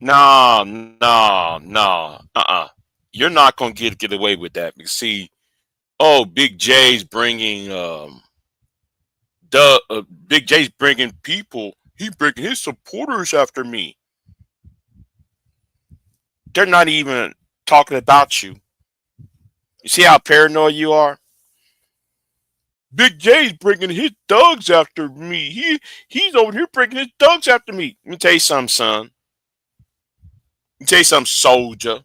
No, no, no. You're not gonna get away with that. Because see, oh, Big J's bringing Big J's bringing people. He bringing his supporters after me. They're not even talking about you. You see how paranoid you are? Big J's bringing his thugs after me. He's over here bringing his thugs after me. Let me tell you something, son. Let me tell you something, soldier.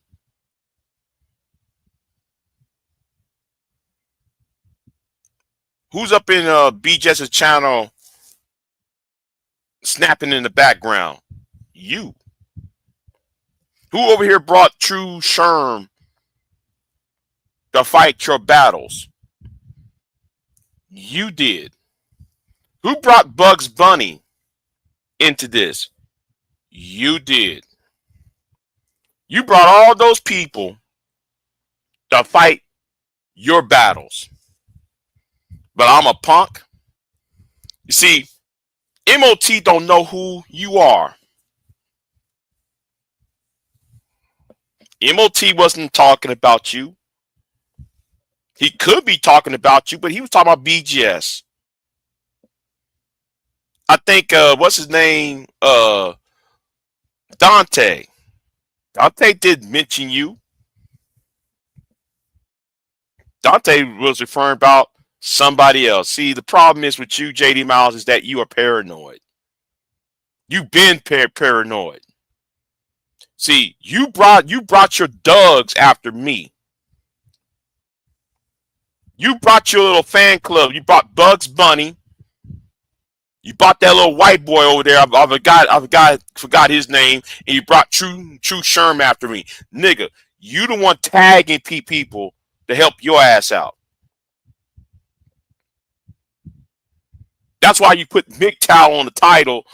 Who's up in BJ's channel snapping in the background? You. Who over here brought True Sherm to fight your battles? You did. Who brought Bugs Bunny into this? You did. You brought all those people to fight your battles. But I'm a punk. You see, MOT don't know who you are. MOT wasn't talking about you. He could be talking about you, but he was talking about BGS. I think what's his name? Dante. Dante did mention you. Dante was referring about somebody else. See, the problem is with you, JD Miles, is that you are paranoid. You've been paranoid. See, you brought your thugs after me. You brought your little fan club. You brought Bugs Bunny. You brought that little white boy over there. I forgot his name. And you brought True Sherm after me. Nigga, you the one tagging people to help your ass out. That's why you put MGTOW on the title,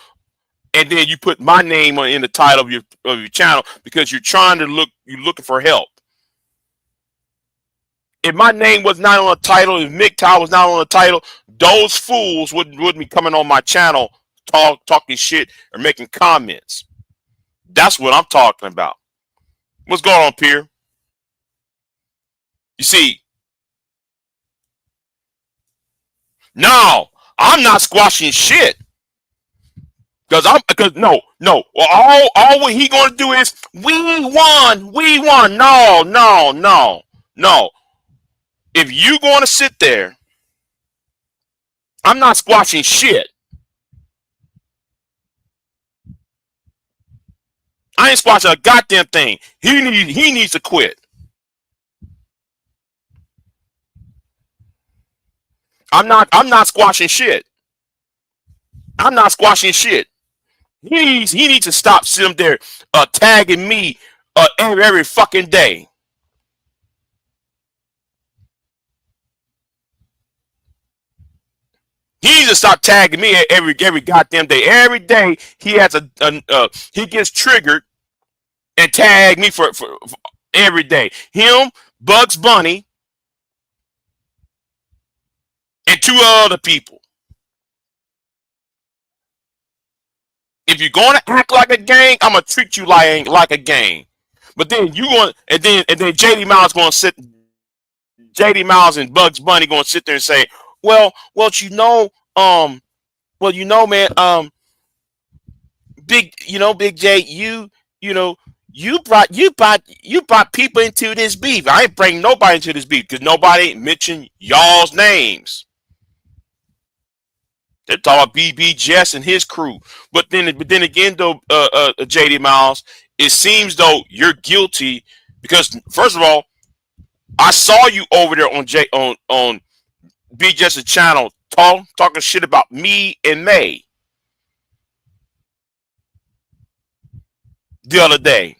and then you put my name in the title of your channel, because you're looking for help. If my name was not on the title, if MGTOW was not on the title, those fools wouldn't be coming on my channel talking shit or making comments. That's what I'm talking about. What's going on, Pierre? You see, no, I'm not squashing shit. Because no. All what he gonna do is we won. No. If you gonna sit there, I'm not squashing shit. I ain't squashing a goddamn thing. He needs to quit. I'm not squashing shit. I'm not squashing shit. He needs to stop sitting there tagging me every fucking day. He needs to stop tagging me every goddamn day. Every day he has he gets triggered and tag me for every day. Him, Bugs Bunny, and two other people. If you're going to act like a gang, I'm gonna treat you like a gang. But then you going and then JD Miles going to sit. JD Miles and Bugs Bunny going to sit there and say, well, man, Big J, you brought people into this beef. I ain't bring nobody into this beef because nobody mentioned y'all's names. They're talking about BB Jess and his crew. But then again, though, JD Miles, it seems though you're guilty because first of all, I saw you over there on BJ's channel talking shit about me and May the other day.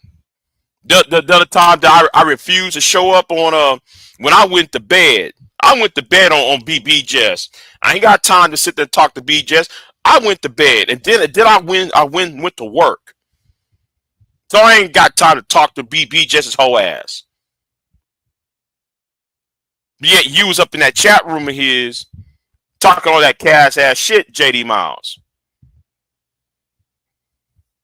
The other time that I refused to show up on when I went to bed. I went to bed on BBJS. I ain't got time to sit there and talk to BJS. I went to bed and then I went to work. So I ain't got time to talk to BBJS's whole ass. Yet you was up in that chat room of his talking all that ass shit, JD Miles.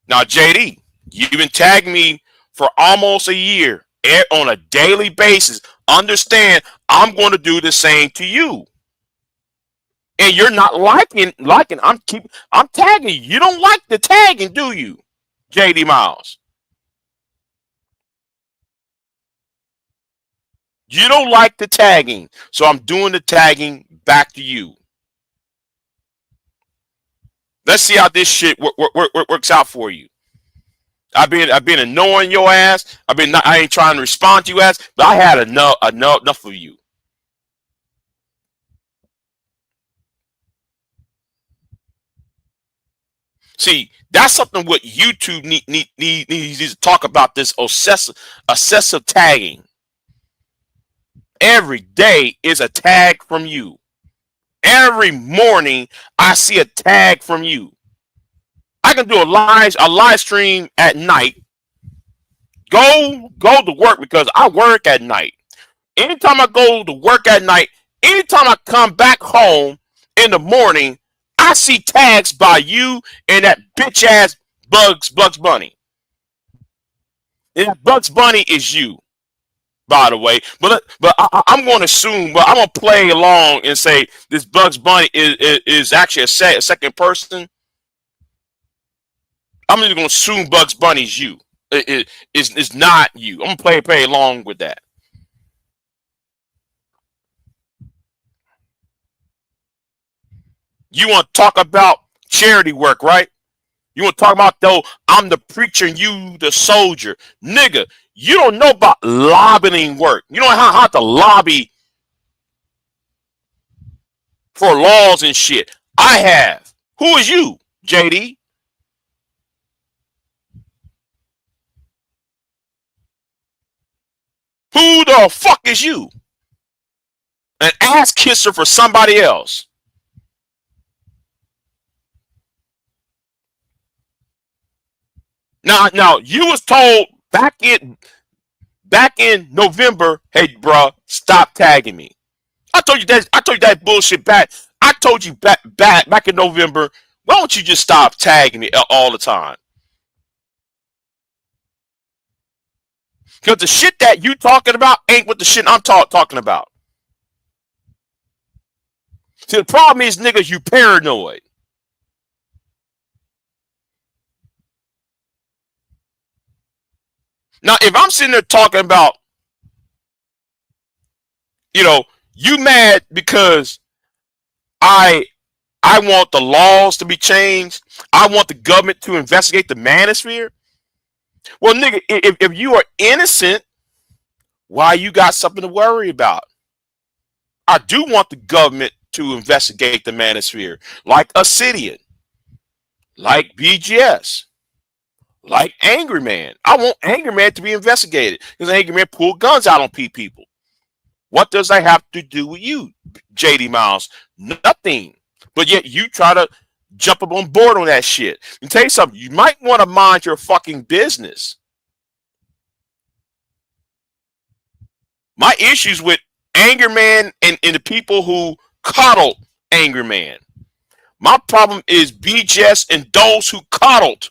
Now JD, You've been tagging me for almost a year on a daily basis. Understand, I'm going to do the same to you. And you're not liking. I'm tagging you. You don't like the tagging, do you, JD Miles? You don't like the tagging, so I'm doing the tagging back to you. Let's see how this shit works out for you. I've been annoying your ass. I ain't trying to respond to you ass, but I had enough of you. See, that's something what YouTube needs to talk about, this obsessive tagging. Every day is a tag from you. Every morning I see a tag from you. I can do a live stream at night. Go to work because I work at night. Anytime I go to work at night, anytime I come back home in the morning, I see tags by you and that bitch ass Bugs Bunny. And that Bugs Bunny is you, by the way. But I'm going to assume, but I'm going to play along and say this Bugs Bunny is actually a second person. I'm just going to assume Bugs Bunny's you. It's not you. I'm going to play along with that. You want to talk about charity work, right? You want to talk about, though, I'm the preacher and you the soldier. Nigga, you don't know about lobbying work. You don't know how to lobby for laws and shit. I have. Who is you, JD? Who the fuck is you? An ass kisser for somebody else. Now you was told back in November, hey, bruh, stop tagging me. I told you that bullshit back. I told you back in November. Why don't you just stop tagging me all the time? Because the shit that you talking about ain't what the shit I'm talking about. See, the problem is, niggas, you paranoid. Now, if I'm sitting there talking about, you know, you mad because I I want the laws to be changed. I want the government to investigate the manosphere. Well, nigga, if you are innocent, why you got something to worry about? I do want the government to investigate the manosphere, like Obsidian, like BGS, like Angry Man. I want Angry Man to be investigated because Angry Man pulled guns out on people. What does that have to do with you, JD Miles? Nothing. But yet you try to jump up on board on that shit. And tell you something, you might want to mind your fucking business. My issues with Angry Man and the people who coddled Angry Man. My problem is BGS and those who coddled.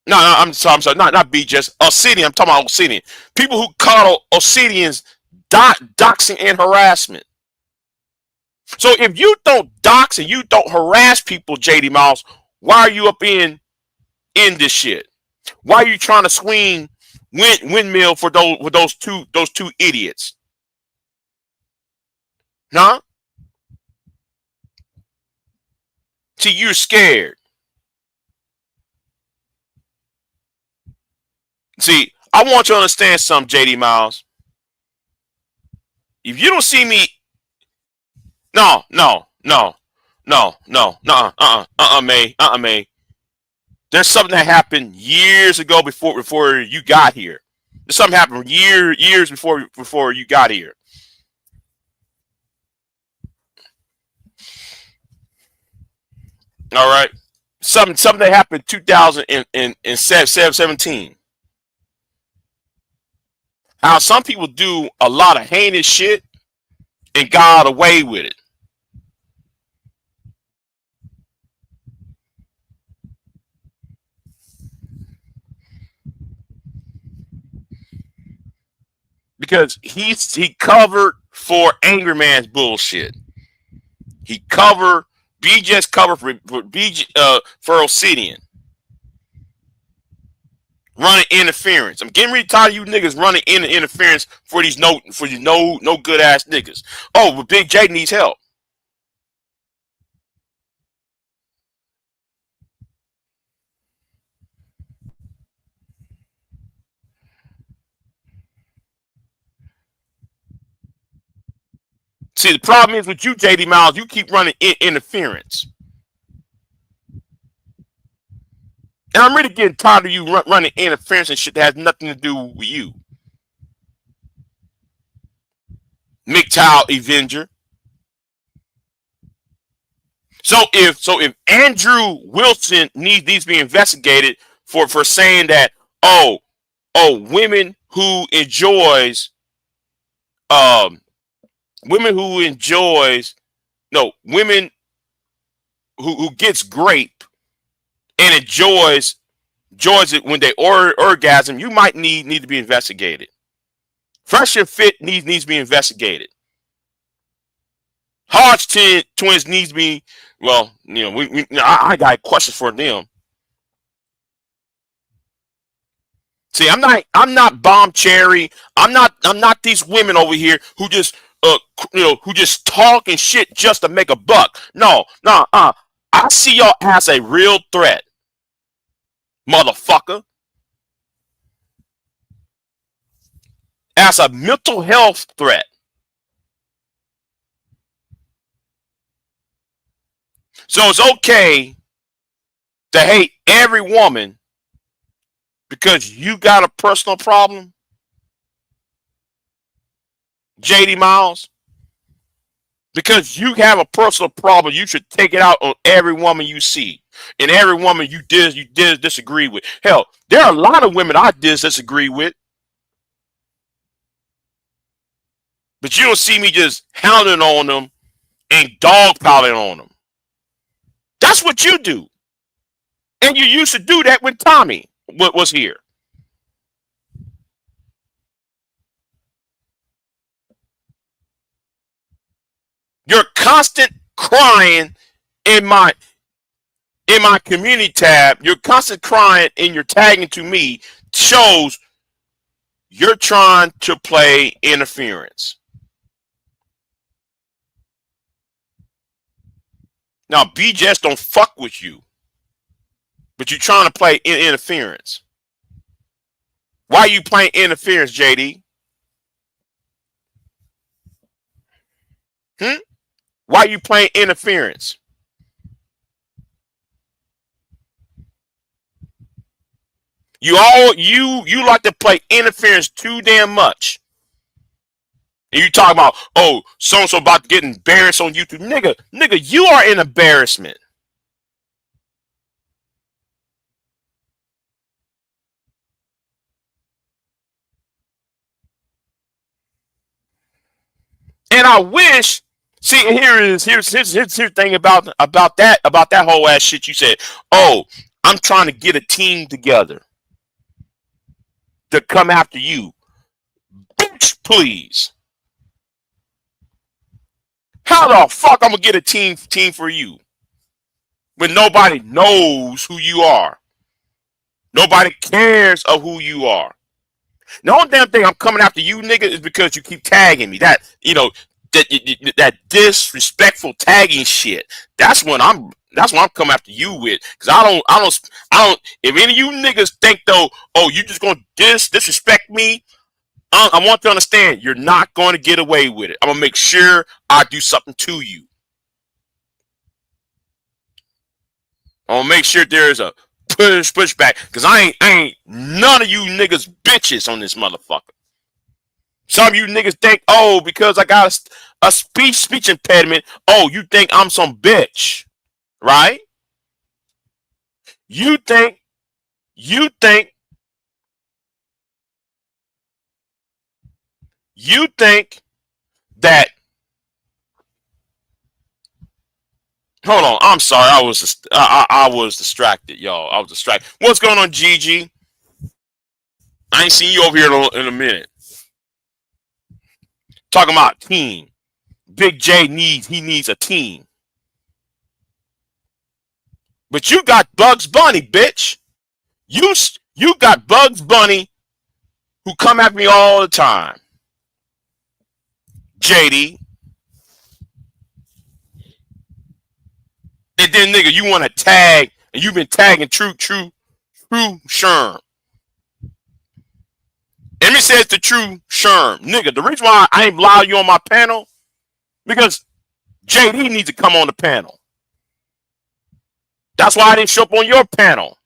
No, I'm sorry, not BGS. Obsidian. I'm talking about Obsidian. People who coddle Obsidian's doxing and harassment. So if you don't dox and you don't harass people, JD Miles, why are you up in this shit? Why are you trying to swing windmill for those two idiots? Huh? See, you're scared. See, I want you to understand something, JD Miles. If you don't see me, no, May. There's something that happened years ago before you got here. There's something happened years before you got here. All right, something that happened 2017. How some people do a lot of heinous shit and got away with it. because he covered for Angry Man's bullshit. He covered BJ's cover for BJ for Obsidian running interference. I'm getting really tired of you niggas running interference for these no good ass niggas. Oh, but Big J needs help. See, the problem is with you, JD Miles, you keep running interference. And I'm really getting tired of you running interference and shit that has nothing to do with you. MGTOW Avenger. So if Andrew Wilson needs to be investigated for saying that women who enjoys women who gets grape and enjoys it when they orgasm, you might need to be investigated. Fresh and Fit needs to be investigated. Hodge twins needs to be, well, I got questions for them. See, I'm not Bomb Cherry. I'm not these women over here who just who just talk and shit just to make a buck. No. I see y'all as a real threat, motherfucker. As a mental health threat. So it's okay to hate every woman because you got a personal problem, JD Miles. Because you have a personal problem, you should take it out on every woman you see and every woman you disagree with. Hell, there are a lot of women I disagree with, but you don't see me just hounding on them and dogpiling on them. That's what you do. And you used to do that when Tommy was here. Your constant crying in my community tab, your constant crying in your tagging to me shows you're trying to play interference. Now, BJS don't fuck with you, but you're trying to play interference. Why are you playing interference, JD? Why are you playing interference? You like to play interference too damn much. And you talk about, so-and-so about to get embarrassed on YouTube. Nigga, you are an embarrassment. And I wish, see, here's the thing about that whole ass shit you said. Oh, I'm trying to get a team together to come after you. Bitch, please. How the fuck I'm gonna get a team for you when nobody knows who you are? Nobody cares of who you are. The only damn thing I'm coming after you, nigga, is because you keep tagging me. That disrespectful tagging shit. That's what I'm coming after you with. Cause I don't. If any of you niggas think though, you just gonna disrespect me, I want to understand you're not going to get away with it. I'm gonna make sure I do something to you. I'm gonna make sure there's a pushback, because I ain't none of you niggas bitches on this motherfucker. Some of you niggas think, because I got a speech impediment, you think I'm some bitch, right? You think that. Hold on, I'm sorry. I was distracted, y'all. I was distracted. What's going on, Gigi? I ain't seen you over here in a minute. Talking about team. Big J needs a team. But you got Bugs Bunny, bitch. You got Bugs Bunny who come at me all the time. JD. And then nigga, you want to tag, and you've been tagging True Sherm. And me says the True Sherm. Nigga, the reason why I ain't allow you on my panel, because JD needs to come on the panel. That's why I didn't show up on your panel.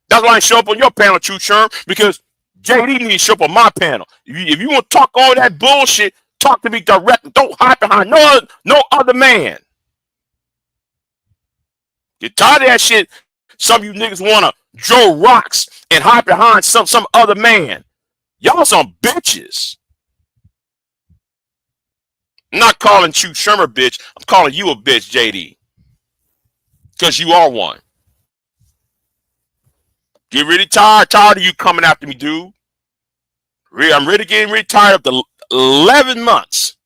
That's why I didn't show up on your panel, True Sherm, because JD needs to show up on my panel. If you want to talk all that bullshit, talk to me directly. Don't hide behind no other man. Get tired of that shit. Some of you niggas want to draw rocks and hide behind some other man. Y'all some bitches. I'm not calling you Shermer bitch. I'm calling you a bitch, JD. Because you are one. Get really tired of you coming after me, dude. I'm really getting really tired of the 11 months.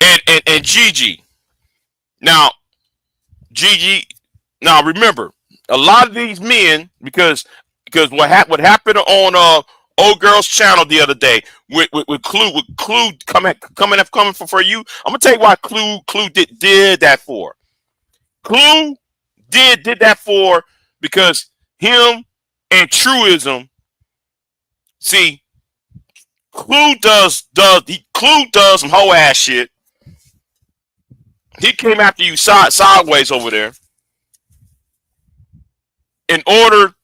And Gigi. Now, Gigi, now remember, a lot of these men, because what happened on old girl's channel the other day with Clue coming for you. I'm gonna tell you why Clue did that for. Clue did that for because him and Truism. See, Clue does some hoe ass shit. He came after you sideways over there. In order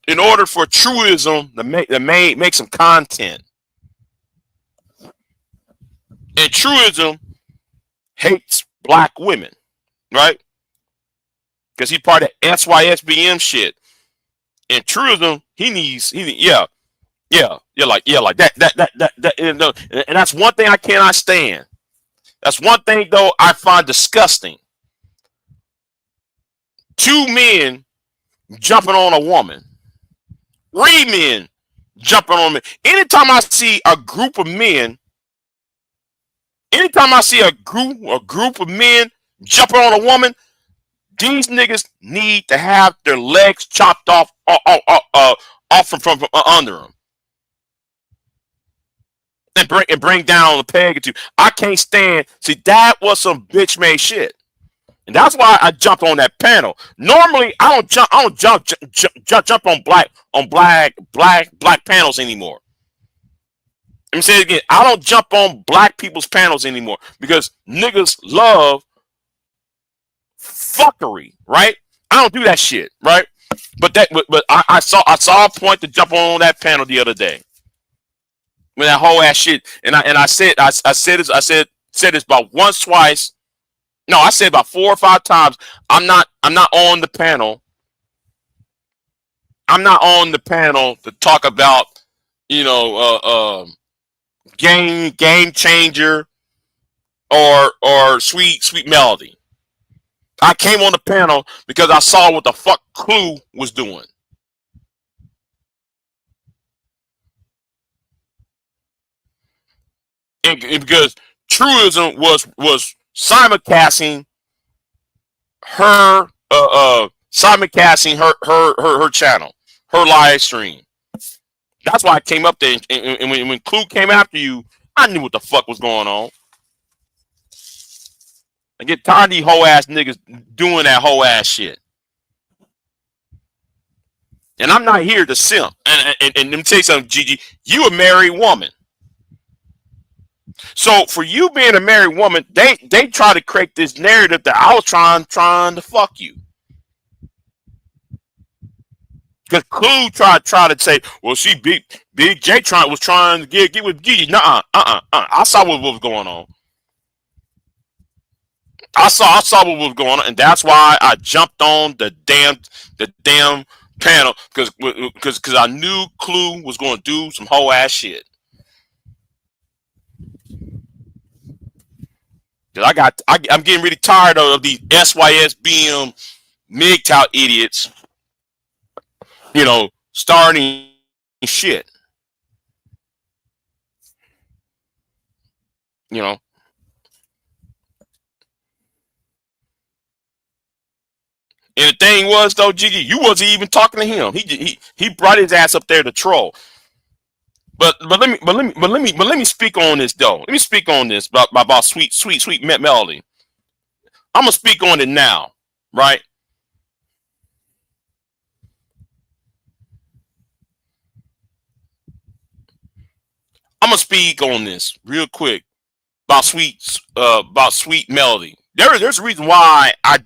for Truism to make some content. And Truism hates black women, right? Because he's part of SYSBM shit. And Truism, yeah, like that, and that's one thing I cannot stand. That's one thing though I find disgusting. Two men jumping on a woman. Three men jumping on me. Anytime I see a group of men jumping on a woman, these niggas need to have their legs chopped off from under them. And bring down a peg or two. I can't stand. See, that was some bitch made shit. And that's why I jumped on that panel. Normally, I don't jump on black panels anymore. Let me say it again. I don't jump on black people's panels anymore because niggas love fuckery, right? I don't do that shit, right? But I saw a point to jump on that panel the other day. When that whole ass shit, and I said this about once, twice. No, I said about 4 or 5 times. I'm not on the panel. I'm not on the panel to talk about, game changer or sweet melody. I came on the panel because I saw what the fuck Clue was doing. And because Truism was simulcasting her channel, her live stream. That's why I came up there, and when Clue came after you, I knew what the fuck was going on. I get tired of these hoe ass niggas doing that hoe ass shit. And I'm not here to simp. And let me tell you something, Gigi. You a married woman. So for you being a married woman, they try to create this narrative that I was trying to fuck you. Because Clue tried to say, well, she Big J was trying to get with Gigi. Nuh-uh. I saw what was going on. I saw what was going on, and that's why I jumped on the damn panel because I knew Clue was going to do some whole ass shit. I'm getting really tired of these SYSBM MGTOW idiots starting shit. You know, and the thing was though, Gigi, you wasn't even talking to him. He brought his ass up there to troll. But let me speak on this though. Let me speak on this about sweet melody. I'm gonna speak on it now, right? I'm gonna speak on this real quick about sweet melody. There's a reason why I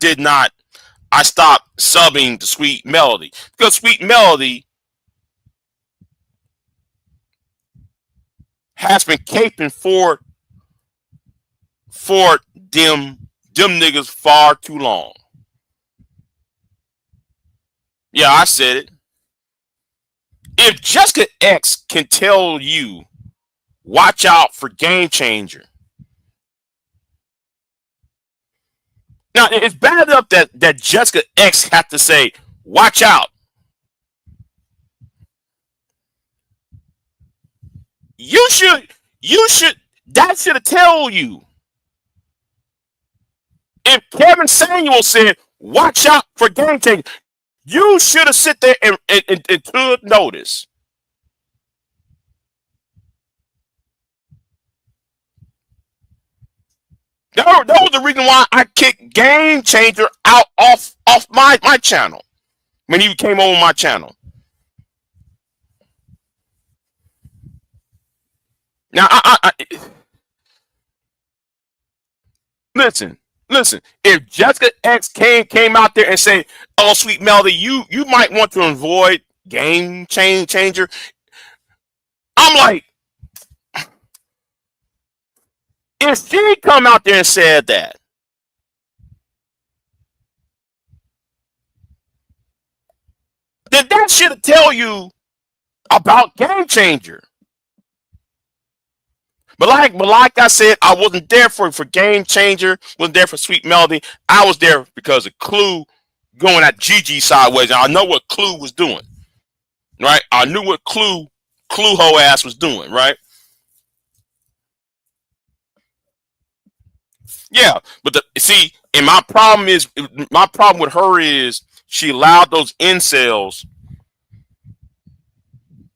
stopped subbing to Sweet Melody because Sweet Melody has been caping for them niggas far too long. Yeah, I said it. If Jessica X can tell you, watch out for Game Changer. Now it's bad enough that Jessica X had to say, watch out. You should that should have tell you. If Kevin Samuel said, watch out for Game Changer, you should have sit there and took notice. That was the reason why I kicked Game Changer out off my channel when he came over my channel. Now, listen, listen. If Jessica X came out there and said, "Oh, Sweet Melody, you might want to avoid Changer," I'm like, if she come out there and said that, then that should tell you about Game Changer. But like I said, I wasn't there for Game Changer. Wasn't there for Sweet Melody. I was there because of Clue going at Gigi sideways. And I know what Clue was doing, right? I knew what Clue hoe ass was doing, right? Yeah, but see, and my problem with her is she allowed those incels.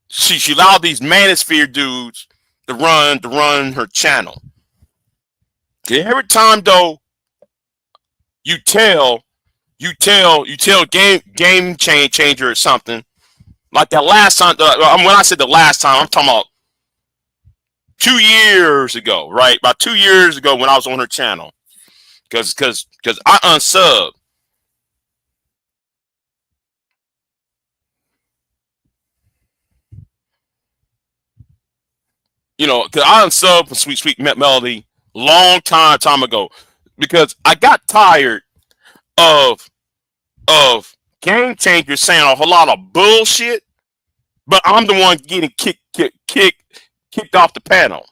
She allowed these manosphere dudes to run her channel. Every time though, you tell you tell game changer or something like that last time. When I said the last time, I'm talking about 2 years ago, right? About 2 years ago when I was on her channel, because I unsubbed. Because I unsubbed from Sweet Melody long time ago because I got tired of of Game Changer saying a whole lot of bullshit, but I'm the one getting kicked off the panel.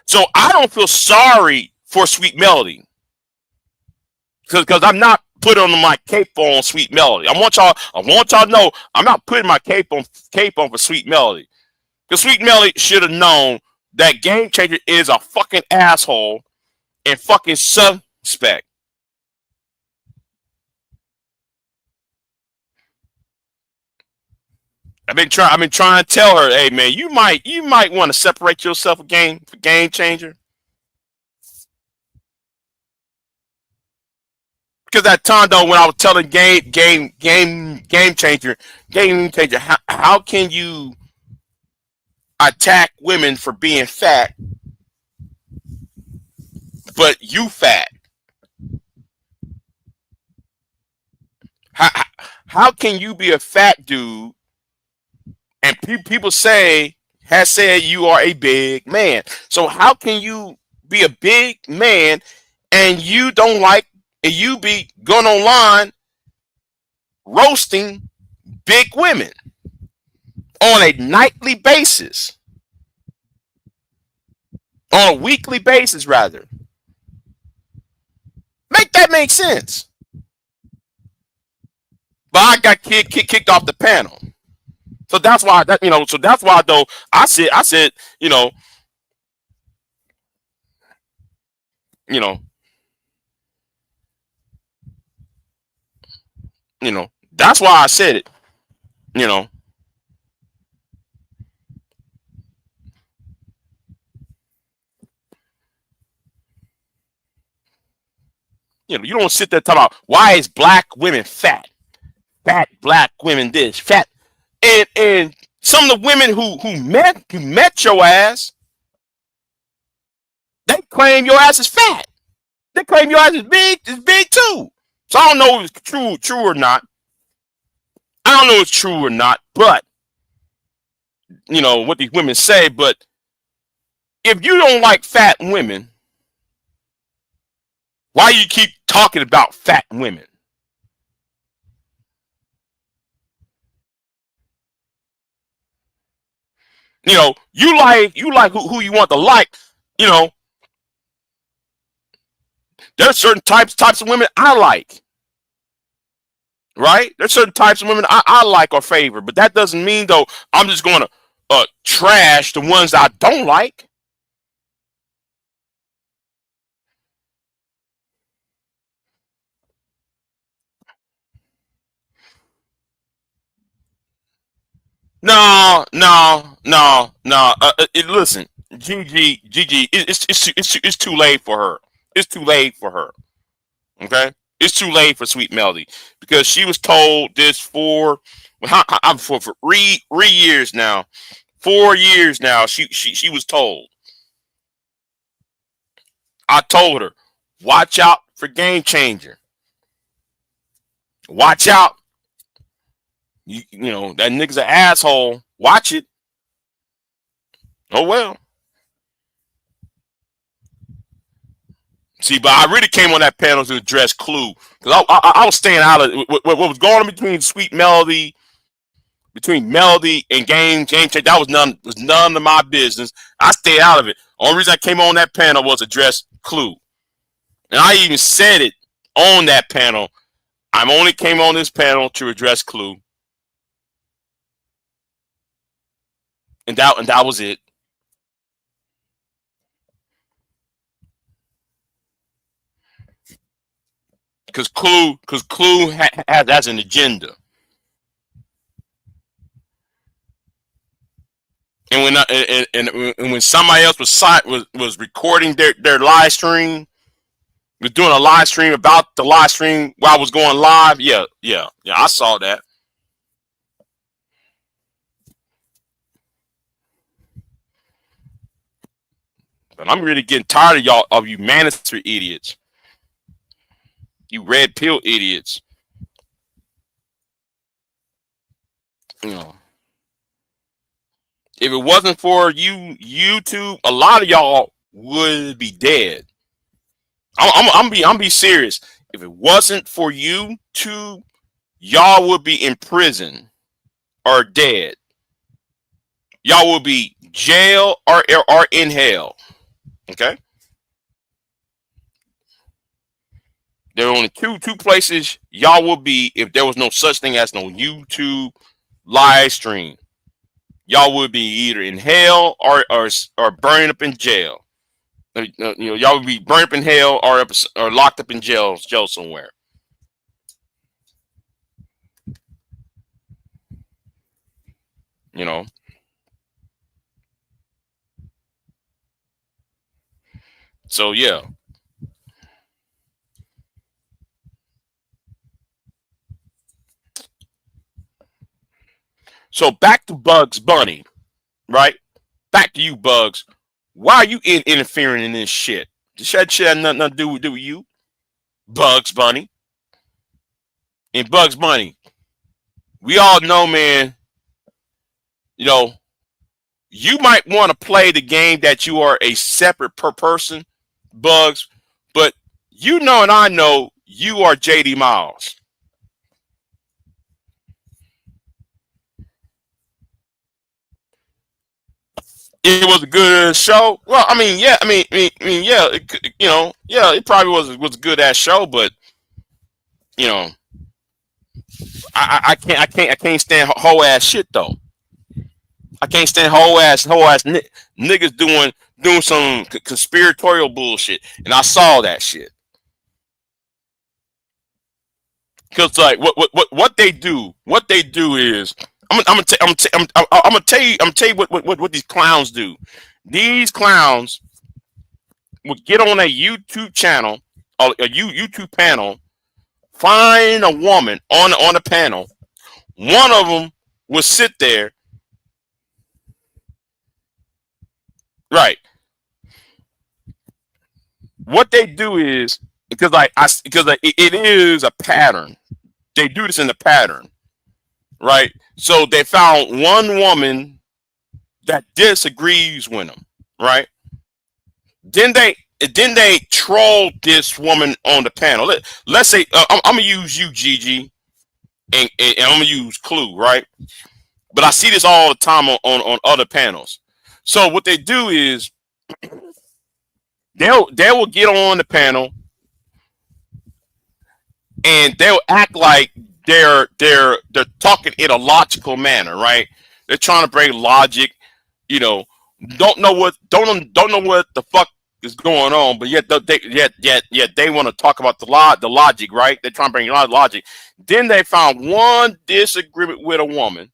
So I don't feel sorry for Sweet Melody because I'm not putting on my cape on Sweet Melody. I want y'all to know I'm not putting my cape on for Sweet Melody. Because Sweet Melody should have known that Game Changer is a fucking asshole and fucking suspect. I've been trying to tell her, hey man, you might want to separate yourself a game changer. Because that time though when I was telling game changer, how can you attack women for being fat, but you fat? How, how can you be a fat dude and people has said you are a big man? So how can you be a big man and you don't like and you be going online roasting big women on a nightly basis, on a weekly basis rather? Make that make sense. but I got kicked off the panel. So that's why that So that's why though I said you know that's why I said it. You know you don't sit there talking about why is black women fat, fat black women this fat, and some of the women who met your ass, they claim your ass is fat. They claim your ass is big too. So I don't know if it's true or not. I don't know if it's true or not, but what these women say. But if you don't like fat women, why you keep talking about fat women? You like who you want to like. You know, there's certain types of women I like. Right? There's certain types of women I like or favor, but that doesn't mean though I'm just going to trash the ones I don't like. No, no, no, no. Listen, Gigi, it's too late for her. It's too late for her. Okay, it's too late for Sweet Melody because she was told this for 3 years now, 4 years now. She was told. I told her, watch out for Game Changer. Watch out. That nigga's an asshole. Watch it. Oh well. See, but I really came on that panel to address Clue because I was staying out of what was going on between Melody and Game Change. That was none of my business. I stayed out of it. Only reason I came on that panel was to address Clue, and I even said it on that panel. I only came on this panel to address Clue, and that was it. Because Clue has an agenda. And when somebody else was recording their live stream, was doing a live stream about the live stream while I was going live, yeah, I saw that. But I'm really getting tired of you manosphere idiots, you red pill idiots. You know, if it wasn't for YouTube, a lot of y'all would be dead. I'm be serious. If it wasn't for YouTube, y'all would be in prison or dead. Y'all will be jail or in hell. Okay. There are only two places y'all will be if there was no such thing as no YouTube live stream. Y'all would be either in hell or burning up in jail. Y'all would be burned up in hell or locked up in jail somewhere. You know. So yeah. So back to Bugs Bunny, right? Back to you, Bugs. Why are you interfering in this shit? This shit had nothing to do with you, Bugs Bunny. And Bugs Bunny, we all know, man. You know, you might want to play the game that you are a separate per person, Bugs, but you know and I know you are JD Miles. It was a good show. Well, I mean, yeah, yeah, yeah, it probably was a good ass show, but you know, I can't stand whole ass shit though. I can't stand whole ass niggas doing some conspiratorial bullshit, and I saw that shit. Cause like what they do is I'm gonna tell you what these clowns do. These clowns would get on a YouTube channel, a YouTube panel, find a woman on the panel. One of them would sit there, right? What they do is because like it is a pattern. They do this in a pattern, right? So they found one woman that disagrees with them, right? Then they troll this woman on the panel. Let's say I'm gonna use you, Gigi, and I'm gonna use Clue, right? But I see this all the time on other panels. So what they do is they will get on the panel and they'll act like they're talking in a logical manner, right? They're trying to bring logic, you know, don't know what the fuck is going on, but yet they want to talk about the logic, right? They're trying to bring a lot of logic. Then they found one disagreement with a woman.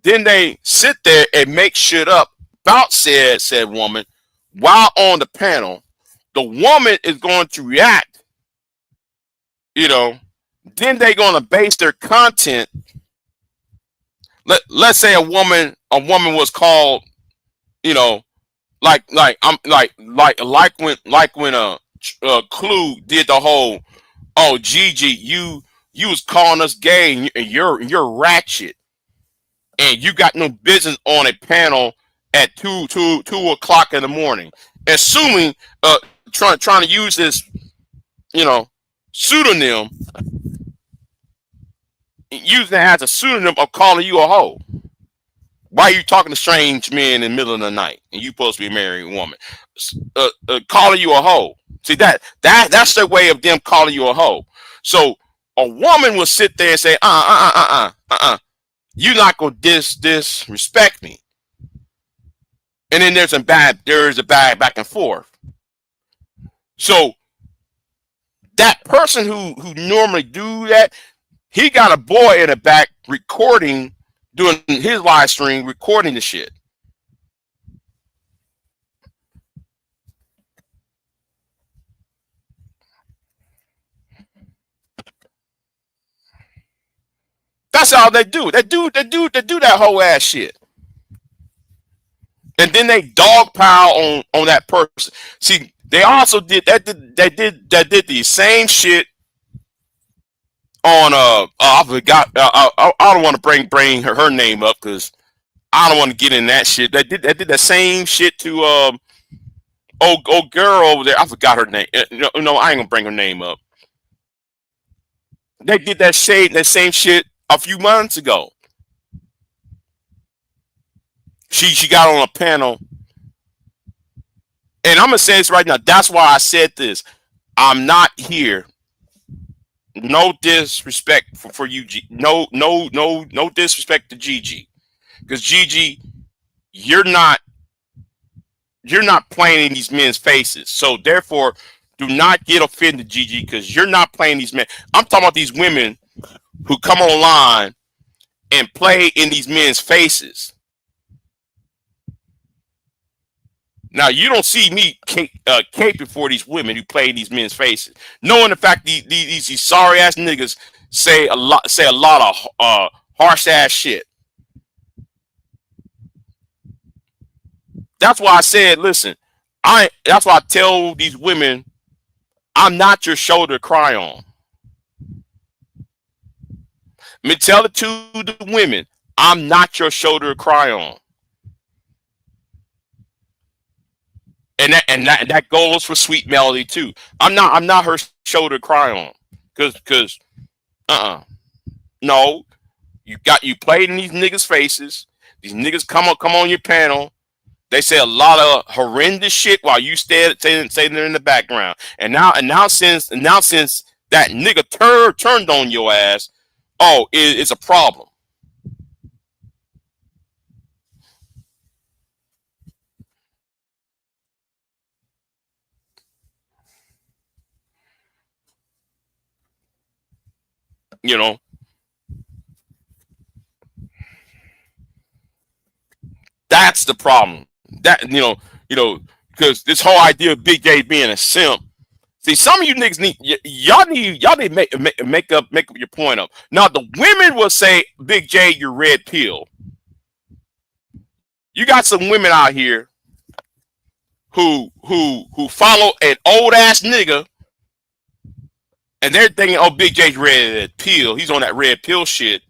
Then they sit there and make shit up about said woman while on the panel. The woman is going to react, you know. Then they're going to base their content. Let's say a woman was called, you know, like I'm like when Clue did the whole, oh, Gigi, you was calling us gay, and you're ratchet, and you got no business on a panel at two o'clock in the morning, assuming trying to use this, you know, pseudonym, using it as a pseudonym of calling you a hoe. Why are you talking to strange men in the middle of the night and you supposed to be a married woman? Calling you a hoe. See that's their way of them calling you a hoe. So a woman will sit there and say, you're not gonna disrespect me. And then there's a bad back and forth. So that person who normally do that, he got a boy in the back recording, doing his live stream, recording the shit. That's all they do. They do that whole ass shit. And then they dogpile on that person. See, they also did that. They did the same shit on I forgot. I don't want to bring her name up because I don't want to get in that shit. They did that same shit to old girl over there. I forgot her name. No, I ain't gonna bring her name up. They did that same shit a few months ago. She got on a panel, and I'm gonna say this right now. That's why I said this. I'm not here. No disrespect for you, no disrespect to Gigi, because Gigi, you're not you're not playing in these men's faces. So therefore, do not get offended, Gigi, because you're not playing these men. I'm talking about these women who come online and play in these men's faces. Now you don't see me caping for these women who play in these men's faces, knowing the fact these sorry ass niggas say a lot of harsh ass shit. That's why I said, listen, That's why I tell these women, I'm not your shoulder to cry on. I mean, tell it to the women, I'm not your shoulder to cry on. And that goes for Sweet Melody too. I'm not her shoulder to cry on. Cause no, you played in these niggas' faces. These niggas come on your panel. They say a lot of horrendous shit while you stay there in the background. And now since that nigga turned on your ass, oh, it's a problem. You know, that's the problem. That because this whole idea of Big J being a simp. See, some of you niggas y'all need to make up your point up. Now the women will say, Big J, you're red pill. You got some women out here who follow an old ass nigga and they're thinking, oh, Big J's red pill. He's on that red pill shit.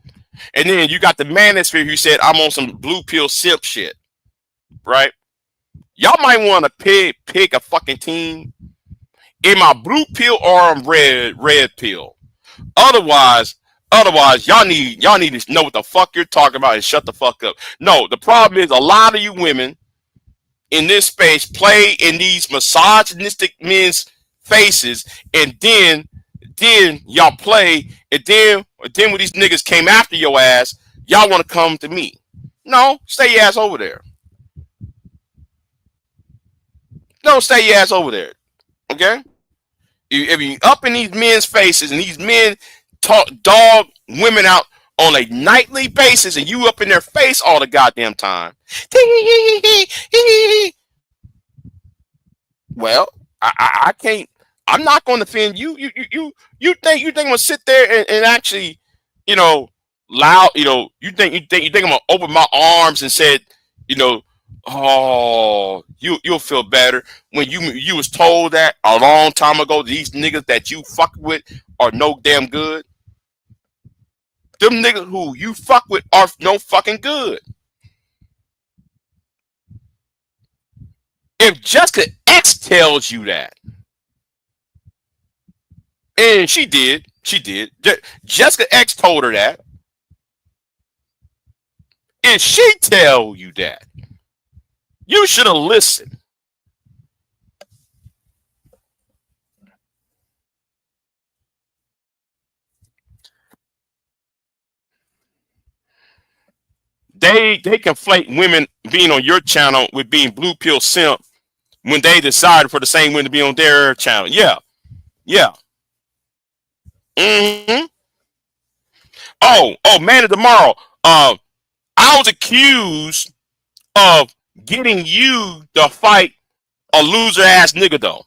And then you got the manosphere who said, I'm on some blue pill simp shit. Right? Y'all might want to pick a fucking team. Am I blue pill or I'm red pill? Otherwise, y'all need to know what the fuck you're talking about and shut the fuck up. No, the problem is a lot of you women in this space play in these misogynistic men's faces, and then y'all play, and then when these niggas came after your ass, y'all want to come to me. No, stay your ass over there. No, stay your ass over there. Okay? If you up in these men's faces and these men talk dog women out on a nightly basis and you up in their face all the goddamn time. Well, I can't. I'm not going to offend you. You think I'm gonna sit there and actually, you know, loud. You think I'm gonna open my arms and said, you know, oh, you'll feel better when you was told that a long time ago. These niggas that you fuck with are no damn good. Them niggas who you fuck with are no fucking good. If Jessica X tells you that, and she did. Jessica X told her that, and she tell you that, you should have listened. They conflate women being on your channel with being blue pill simp when they decided for the same women to be on their channel. Yeah, yeah. Mm-hmm. Oh, man of tomorrow. I was accused of getting you to fight a loser ass nigga though.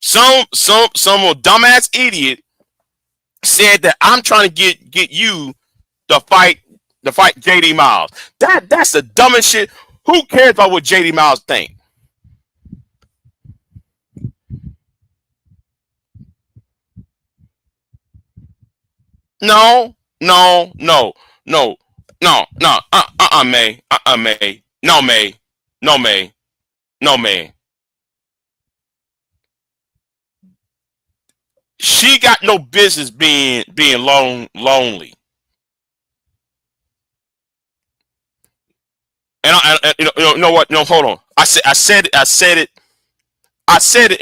Some dumbass idiot said that I'm trying to get you to fight JD Miles. That's the dumbest shit. Who cares about what JD Miles think? No, no, no, no, no, no. May. May. No, May. No, May. No, May. She got no business being lonely. And you know what? No, hold on. I said it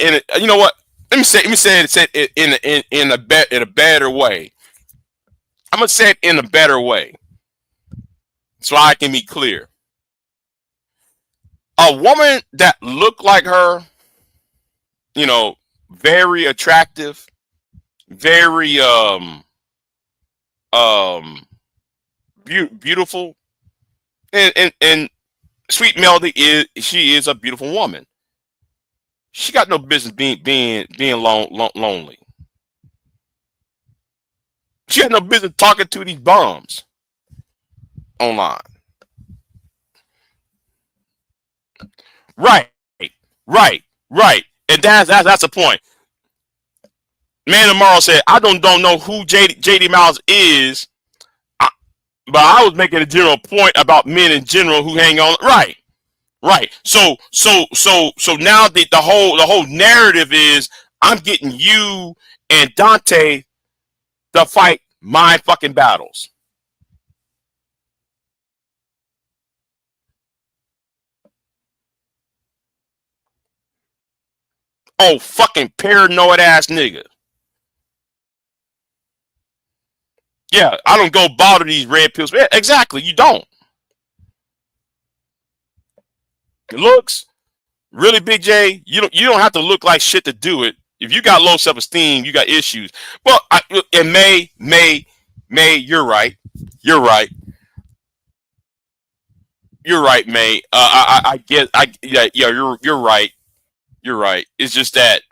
in a, you know what? Let me say it in a better way. I'm gonna say it in a better way so I can be clear. A woman that looked like her, very attractive, very um beautiful, and Sweet Melody is a beautiful woman. She got no business being lonely. She had no business talking to these bums online. Right, right, right. And that's the point. Man tomorrow said, I don't know who JD Miles is, I, but I was making a general point about men in general who hang on. Right, right. So now the whole narrative is I'm getting you and Dante to fight my fucking battles. Oh, fucking paranoid ass nigga. Yeah, I don't go bother these red pills. Yeah, exactly, you don't. Looks really, Big J. You don't have to look like shit to do it. If you got low self esteem, you got issues. Well, and May, you're right. You're right. You're right, May. I get. Yeah. You're right. You're right. It's just that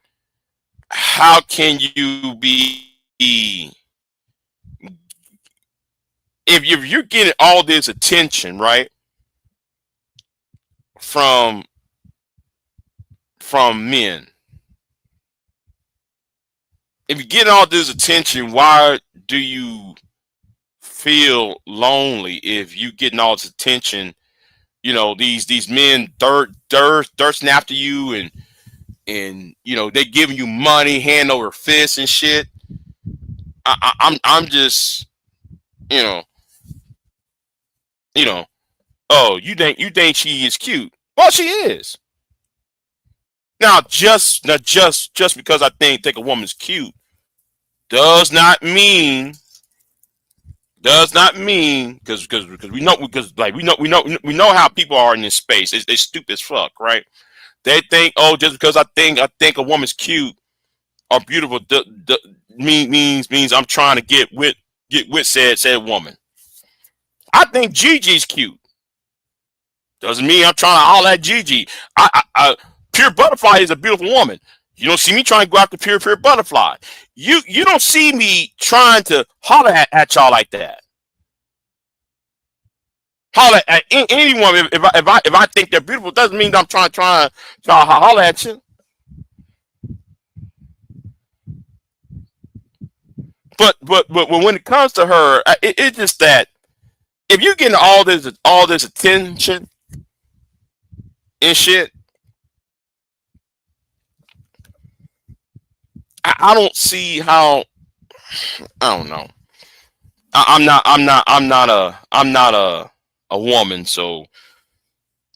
how can you be if you're getting all this attention, right, from men. If you're getting all this attention, why do you feel lonely if you getting all this attention? These men thirsting after you, and they giving you money hand over fist and shit. I'm just you know you know oh, you think she is cute? Well, she is. Now just because I think a woman's cute does not mean because we know how people are in this space. They stupid as fuck, right? They think, oh, just because I think a woman's cute or beautiful means I'm trying to get with said woman. I think Gigi's cute. Doesn't mean I'm trying to holler at Gigi. Pure Butterfly is a beautiful woman. You don't see me trying to go after Pure Butterfly. You don't see me trying to holler at y'all like that. Holler at anyone if I think they're beautiful doesn't mean I'm trying to holler at you. But when it comes to her, it's just that if you're getting all this attention and shit, I don't see how. I don't know. I'm not a woman, so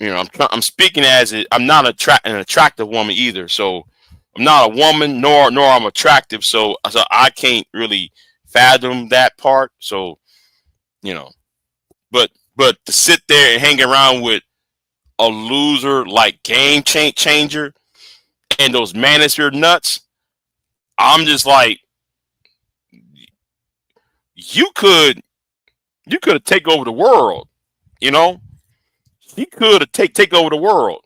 I'm speaking as it. I'm not an attractive woman either, so I'm not a woman nor I'm attractive, so I can't really fathom that part. So you know, but to sit there and hang around with a loser like Changer and those manosphere nuts, I'm just like, you could you could have take over the world, you know. He could have take over the world.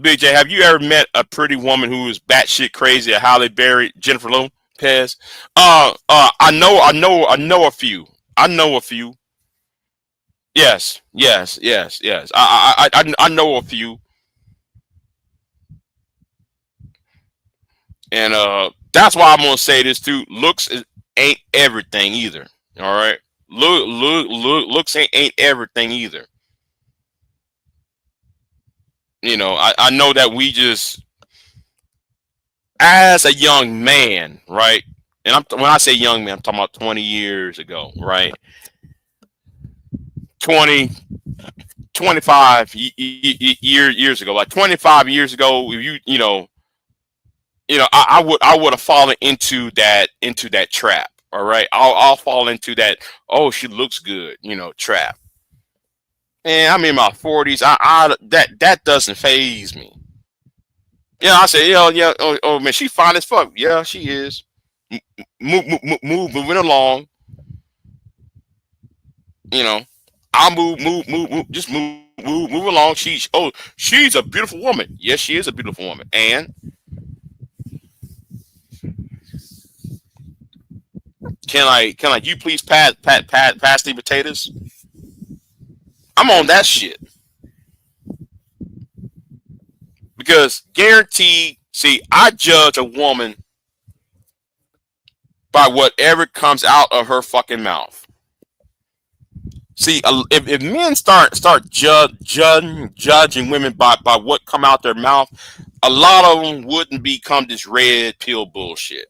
Big J, have you ever met a pretty woman who is batshit crazy at Halle Berry, Jennifer Lopez? I know a few. I know a few. Yes, yes, yes, yes. I know a few, and that's why I'm gonna say this too. Ain't everything either. All right, looks ain't everything either. I know that we just, as a young man, right? And when I say young man, I'm talking about 20 years ago, right? 20, 25 years ago, like 25 years ago, if I would have fallen into that trap. All right, I'll fall into that. Oh, she looks good, trap. And I'm in my 40s. That doesn't phase me. Yeah, I say, yeah, yeah. Oh man, she fine as fuck. Yeah, she is. Moving along. You know, I'll move, just move along. She's a beautiful woman. Yes, she is a beautiful woman. And you please pass the potatoes? I'm on that shit because guaranteed. See, I judge a woman by whatever comes out of her fucking mouth. See, if men start judging women by what come out their mouth, a lot of them wouldn't become this red pill bullshit.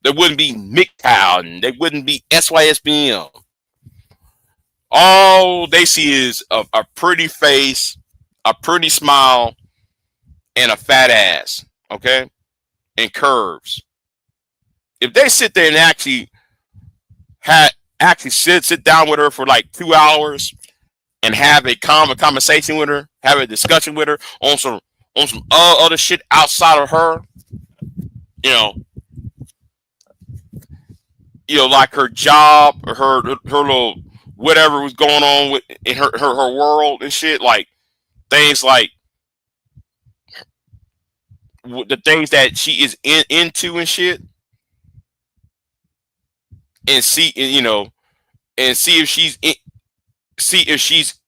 There wouldn't be MGTOW and they wouldn't be SYSBM. All they see is a pretty face, a pretty smile, and a fat ass, okay, and curves. If they sit there and had actually sit down with her for like 2 hours and have a conversation with her, have a discussion with her on some other shit outside of her, you know, like her job or her little whatever was going on with in her world and shit, like things like the things that she is into and shit, and and see if she's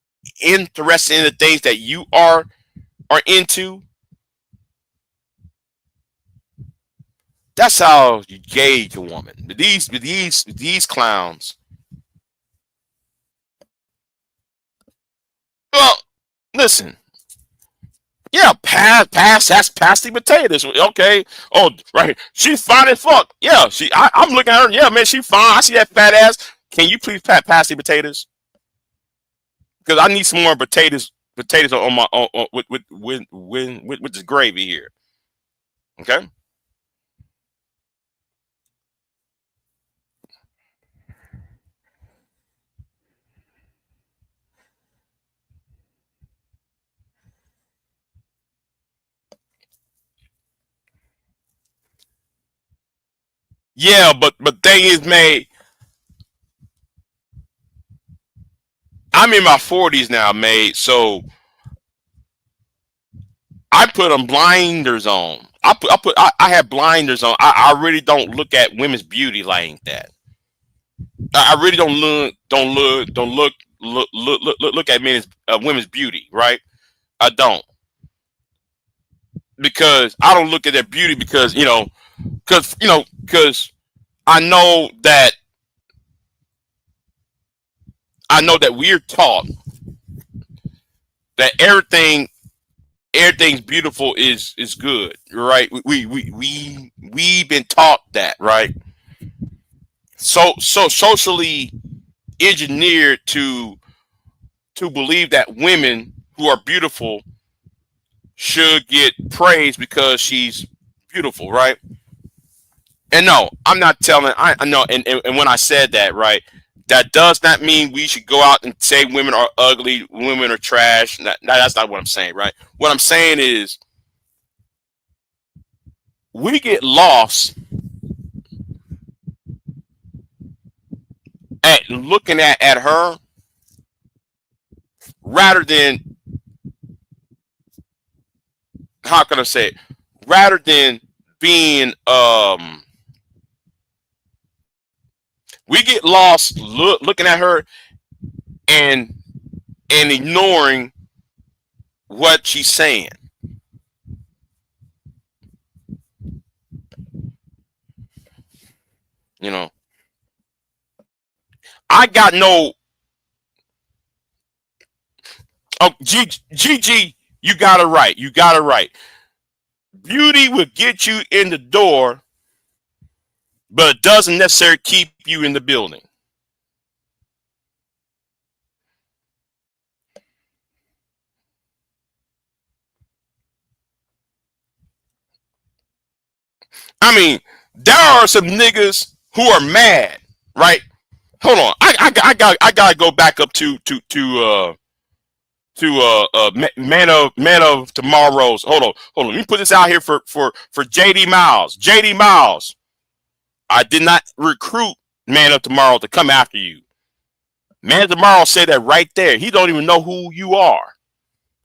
interested in the things that you are into. That's how you gauge a woman. These clowns. Well, listen. Yeah, pass the potatoes. Okay. Oh, right. She's fine as fuck. Yeah, I'm looking at her. Yeah, man, she fine. I see that fat ass. Can you please pass the potatoes? Because I need some more potatoes on my with this gravy here. Okay. Yeah, but thing is, mate, I'm in my 40s now, mate. So I put them blinders on. I have blinders on. I really don't look at women's beauty like that. I really don't look at women's beauty, right? I don't, because I don't look at their beauty because because I know that we're taught that everything's beautiful is good, right? We've been taught that, right? So socially engineered to believe that women who are beautiful should get praise because she's beautiful, right? And no, I'm not telling. I know, and when I said that, right, that does not mean we should go out and say women are ugly, women are trash. That's not what I'm saying, right? What I'm saying is we get lost at looking at her rather than, how can I say it? Rather than being we get lost looking at her and ignoring what she's saying. You know, I got no. Oh, GG, you got it right. You got it right. Beauty will get you in the door, but it doesn't necessarily keep you in the building. I mean, there are some niggas who are mad, right? Hold on, I gotta go back up to man of tomorrow's. Hold on. Let me put this out here for JD Miles. JD Miles, I did not recruit man of tomorrow to come after you. Man of tomorrow said that right there. He don't even know who you are.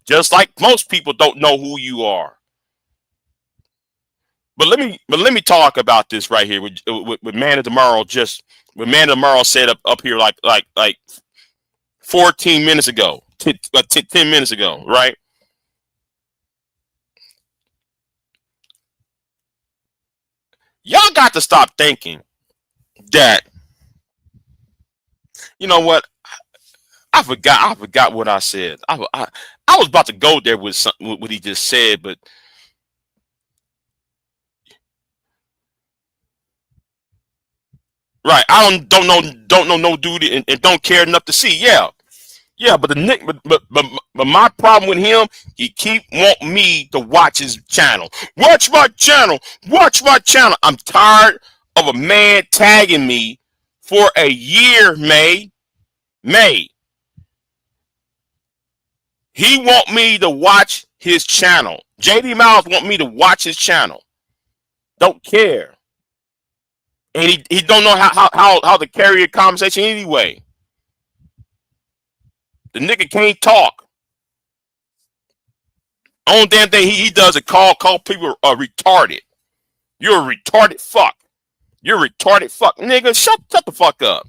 Just like most people don't know who you are. But let me talk about this right here with man of tomorrow. Just what man of tomorrow said up here like 14 minutes ago, 10 minutes ago, right? Y'all got to stop thinking that, you know what? I forgot what I said. I was about to go there with what he just said, but right, I don't know no dude and don't care enough to see. Yeah, Yeah, but the Nick, but my problem with him, he keep wanting me to watch his channel. Watch my channel. Watch my channel. I'm tired of a man tagging me for a year. May. He want me to watch his channel. JD Miles want me to watch his channel. Don't care, and he don't know how to carry a conversation anyway. The nigga can't talk. Only damn thing he does is call people retarded. You're a retarded fuck. You're a retarded fuck, nigga. Shut the fuck up.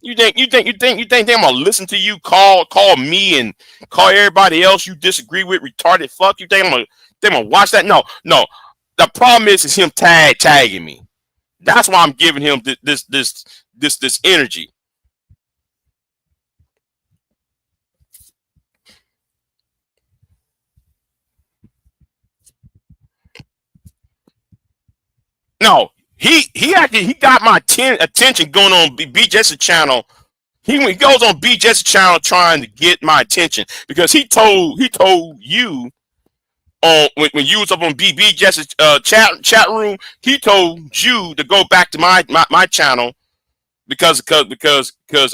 You think they're gonna listen to you call me and call everybody else you disagree with retarded fuck? You think they gonna watch that? No. The problem is him tagging me. That's why I'm giving him this energy. No, he got my attention going on BJ's channel. He goes on BJ's channel trying to get my attention because he told you on when you was up on BJ's chat room. He told you to go back to my channel because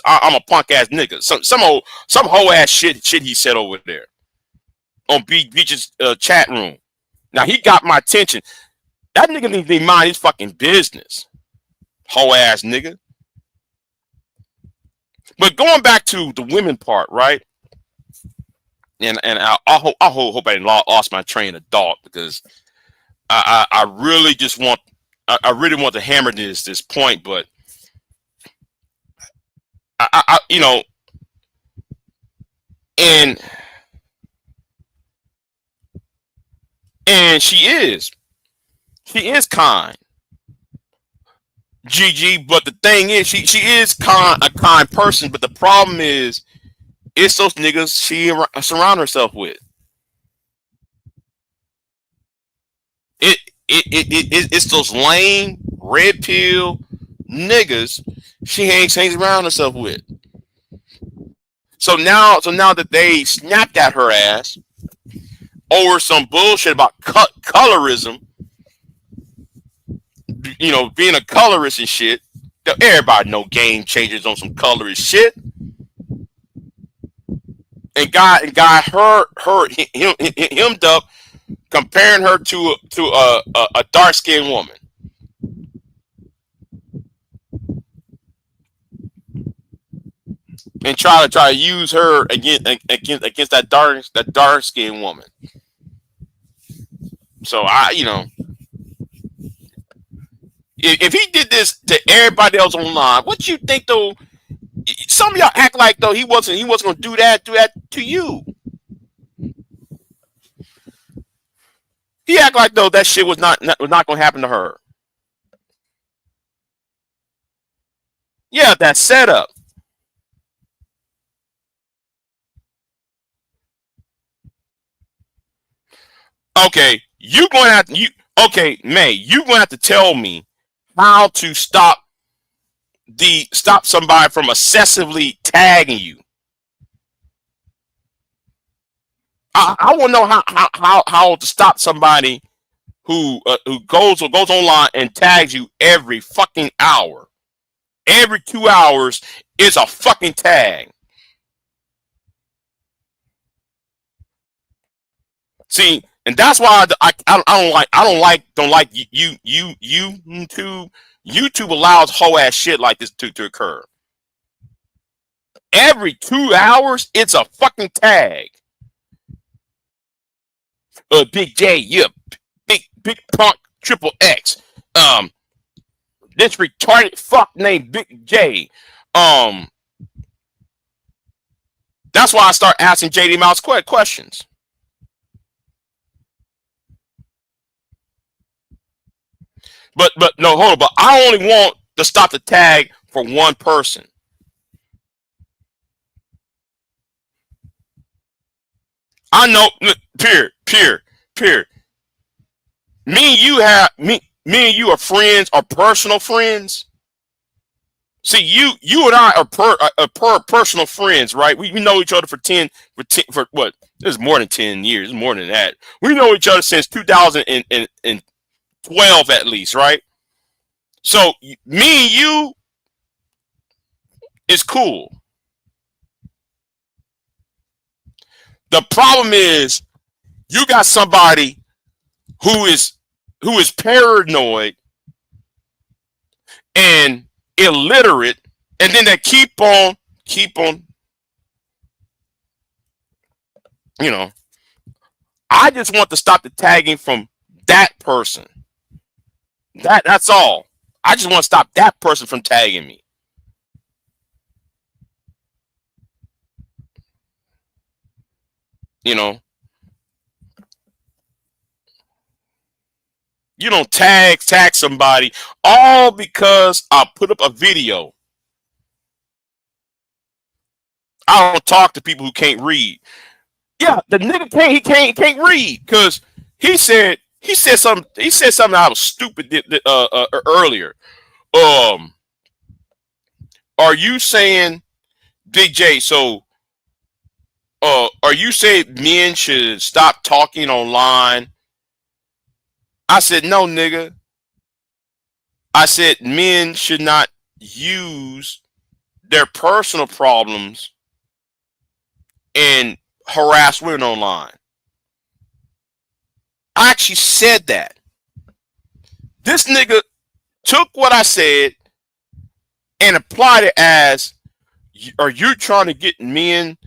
I'm a punk ass nigga. Some whole ass shit he said over there on BJ's chat room. Now he got my attention. That nigga needs to mind his fucking business. Whole ass nigga. But going back to the women part, right? And I hope I didn't lost my train of thought because I really just want I really want to hammer this point, but I you know, and she is kind, GG. But the thing is, she is a kind person. But the problem is, it's those niggas she surround herself with. It's those lame red pill niggas she hangs around herself with. So now that they snapped at her ass over some bullshit about colorism, you know, being a colorist and shit. Everybody know Game Changers on some colorist shit, and got hemmed up, comparing her to a dark skinned woman, and try to use her against that dark skinned woman. So if he did this to everybody else online, what you think though? Some of y'all act like though he wasn't gonna do that to you. He act like though that shit was not gonna happen to her. Yeah, that setup. Okay, okay, May, you gonna have to tell me how to stop somebody from excessively tagging you. I want to know how to stop somebody who goes online and tags you every fucking hour. Every 2 hours is a fucking tag. See, and that's why I don't like YouTube. YouTube allows whole ass shit like this to occur. Every 2 hours, it's a fucking tag. Big J, yeah, big punk triple X. This retarded fuck named Big J. That's why I start asking JD Mouse questions. But no, hold on. But I only want to stop the tag for one person. I know, period. Me and you are friends, are personal friends. See, you and I are personal friends, right? We know each other for what? This is more than 10 years. It's more than that. We know each other since 2012 at least, right? So me and you is cool. The problem is you got somebody who is who is paranoid and illiterate, and then they keep on, you know. I just want to stop the tagging from that person. That's all. I just want to stop that person from tagging me. You know, you don't tag somebody all because I put up a video. I don't talk to people who can't read. Yeah, the nigga can't read because he said something that was stupid earlier. Um, are you saying DJ? So, are you saying men should stop talking online? I said no, nigga. I said men should not use their personal problems and harass women online. I actually said that. This nigga took what I said and applied it as, are you trying to get men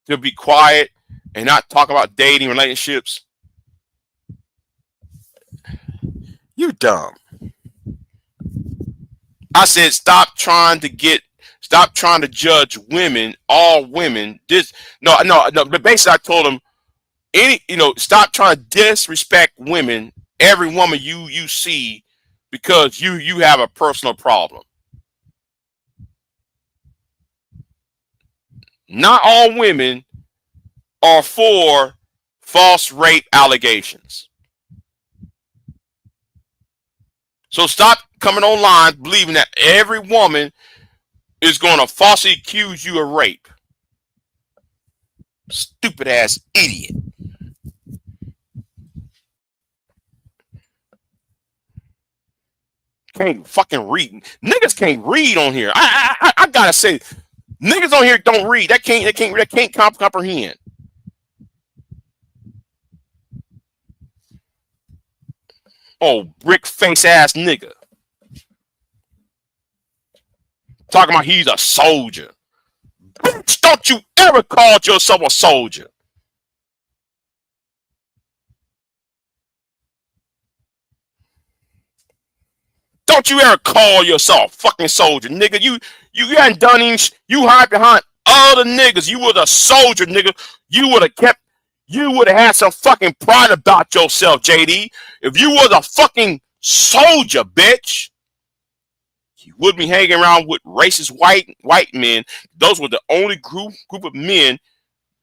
to be quiet and not talk about dating relationships? You dumb. I said stop trying to judge women, all women. This no. But basically, I told him stop trying to disrespect women. Every woman you see because you have a personal problem. Not all women are for false rape allegations. So stop coming online believing that every woman is going to falsely accuse you of rape. Stupid ass idiot. Can't fucking read. Niggas can't read on here. I gotta say, niggas on here don't read. They can't comprehend. Oh, brick face ass nigga. Talking about he's a soldier. Bitch, don't you ever call yourself a soldier. Don't you ever call yourself a fucking soldier, nigga. You hadn't done any. You hide behind other niggas. You was a soldier, nigga. You would have kept. You would have had some fucking pride about yourself, JD. If you was a fucking soldier, bitch, you wouldn't be hanging around with racist white men. Those were the only group of men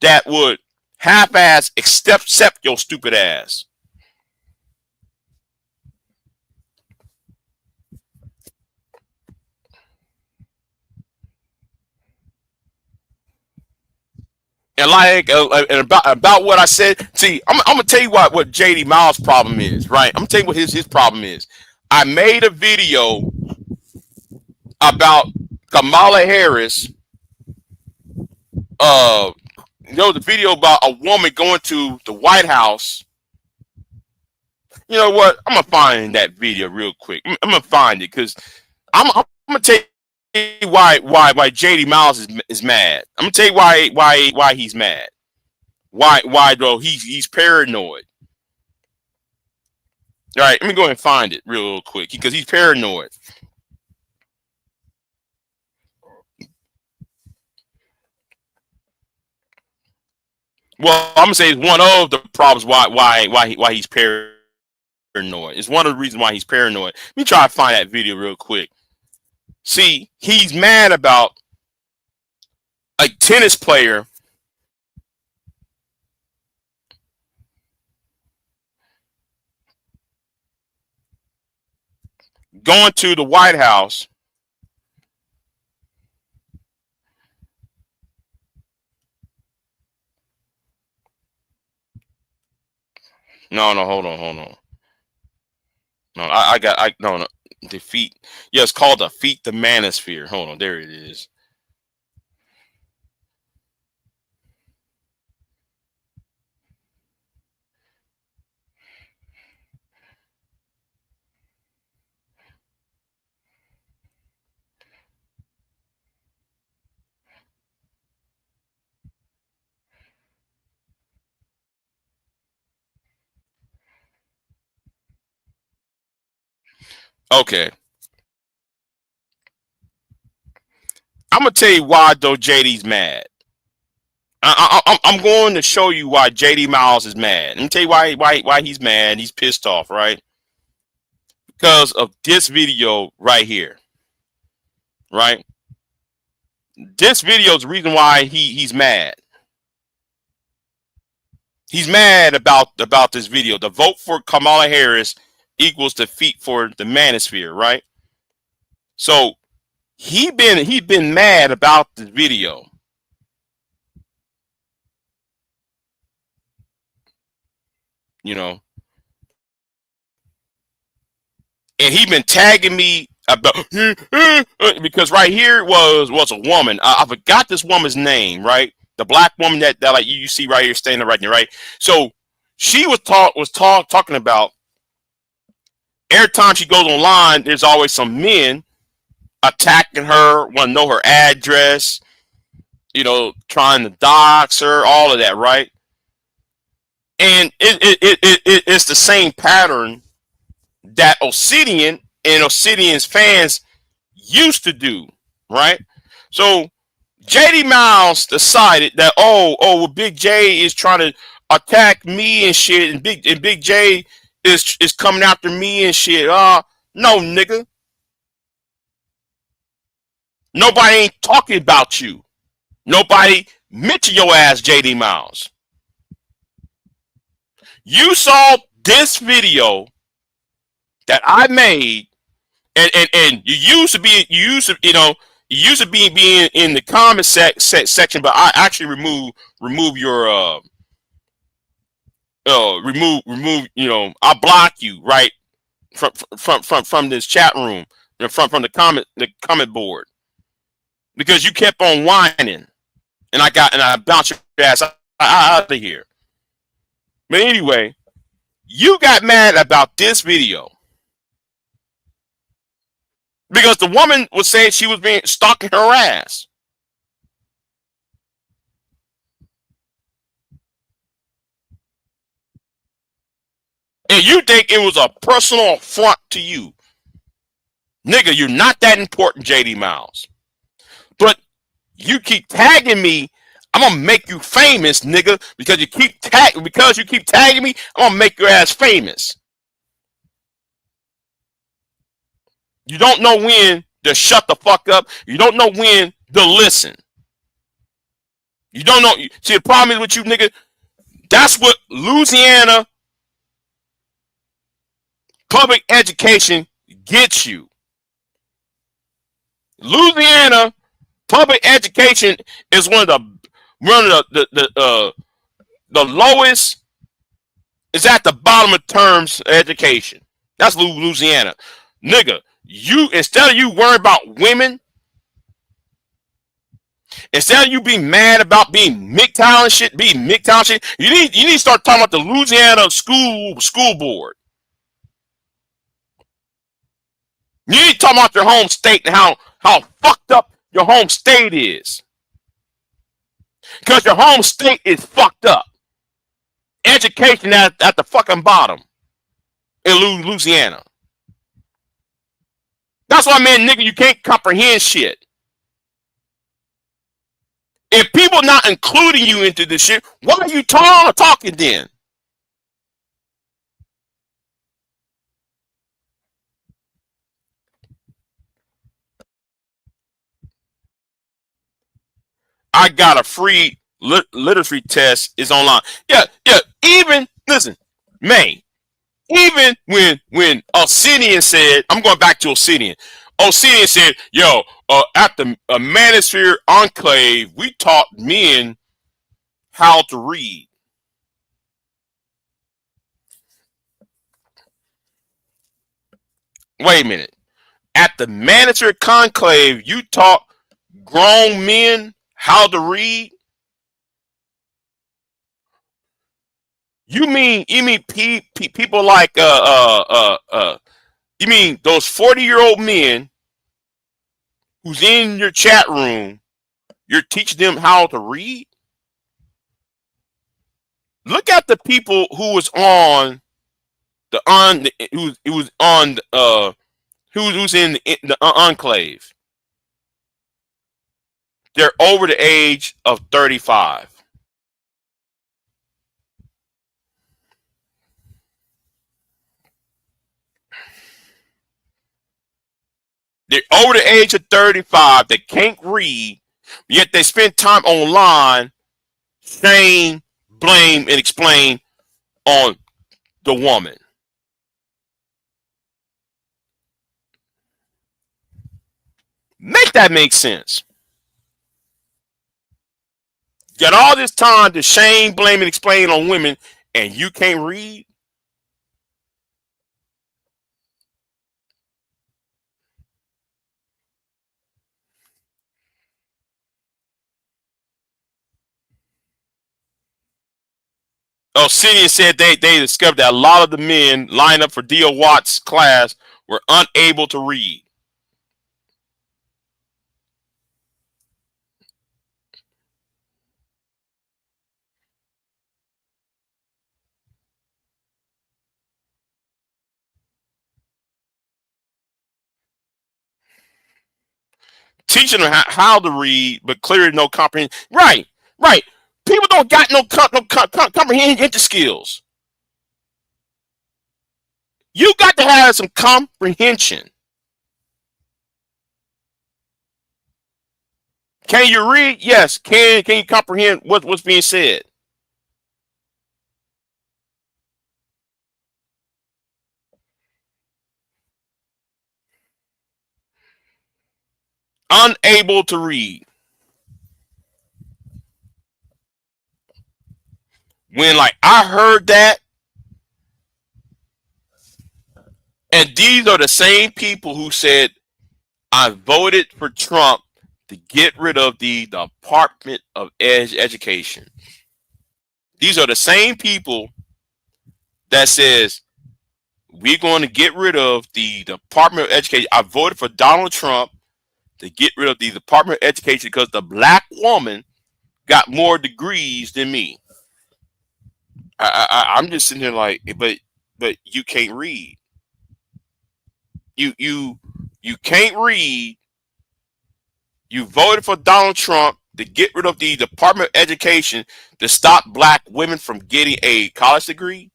that would half-ass accept your stupid ass. And and about what I said. See, I'm gonna tell you what JD Miles' problem is, right? I'm gonna tell you what his problem is. I made a video about Kamala Harris. Uh, the video about a woman going to the White House. You know what? I'm gonna find that video real quick. I'm gonna find it because I'm gonna tell you why JD Miles is mad. I'm gonna tell you why he's mad. Why though? He's paranoid. All right, let me go ahead and find it real quick because he's paranoid. Well, I'm gonna say it's one of the problems why he's paranoid. It's one of the reasons why he's paranoid. Let me try to find that video real quick. See, he's mad about a tennis player going to the White House No, no, hold on. No, I got I no no defeat. Yeah, it's called defeat the manosphere. Hold on, there it is. Okay, I'm gonna tell you why though JD's mad. I'm going to show you why JD Miles is mad. Let me tell you why he's mad. He's pissed off, right? Because of this video right here, right? This video is the reason why he's mad. He's mad about this video. The vote for Kamala Harris equals defeat for the manosphere, right? So he been mad about this video. You know, and he been tagging me about because right here was a woman. I forgot this woman's name, right? The black woman that like you see right here standing right there, right? So she talking about every time she goes online, there's always some men attacking her, want to know her address, trying to dox her, all of that, right? And it's the same pattern that Obsidian and Obsidian's fans used to do, right? So JD Miles decided that well, Big J is trying to attack me and shit, and Big J is coming after me and shit. No, nigga, nobody ain't talking about you. Nobody mention your ass, JD Miles. You saw this video that I made, and you used to be being in the comment section, but I actually remove your I block you right from this chat room, from the comment board, because you kept on whining, and I bounced your ass out of here. But anyway, you got mad about this video because the woman was saying she was being stalking her ass. And you think it was a personal affront to you. Nigga, you're not that important, JD Miles. But you keep tagging me, I'm gonna make you famous, nigga, because you keep tagging me, I'm gonna make your ass famous. You don't know when to shut the fuck up. You don't know when to listen. You don't know. See, the problem is with you, nigga. That's what Louisiana public education gets you. Louisiana public education is one of the lowest. Is at the bottom of terms of education. That's Louisiana, nigga. You, instead of you worrying about women, instead of you being mad about being MGTOW and shit, you need to start talking about the Louisiana school board. You need to talk about your home state and how fucked up your home state is. Because your home state is fucked up. Education at the fucking bottom in Louisiana. That's why, man, nigga, you can't comprehend shit. If people not including you into this shit, why are you talking then? I got a free literacy test. Is online. Yeah. Even listen, May. Even when Obsidian said, I'm going back to Obsidian. Obsidian said, "Yo, at the Manosphere Enclave, we taught men how to read." Wait a minute. At the manager conclave, you taught grown men how to read? You mean people like you mean those 40-year-old men who's in your chat room, you're teaching them how to read? Look at the people who was on who's on who's in the enclave. They're over the age of 35. They're over the age of 35. They can't read, yet they spend time online shame, blame, and explain on the woman. Make that make sense. Got all this time to shame, blame, and explain on women, and you can't read? Obsidian said they discovered that a lot of the men lined up for D.O. Watts' class were unable to read. Teaching them how to read, but clearly no comprehension. Right, right. People don't got no comprehension skills. You got to have some comprehension. Can you read? Yes. Can you comprehend what's being said? Unable to read. When like I heard that, and these are the same people who said I voted for Trump to get rid of the Department of Education. These are the same people that says we're going to get rid of the Department of Education. I voted for Donald Trump to get rid of the Department of Education because the black woman got more degrees than me. I'm just sitting here like, but you can't read. You can't read. You voted for Donald Trump to get rid of the Department of Education to stop black women from getting a college degree.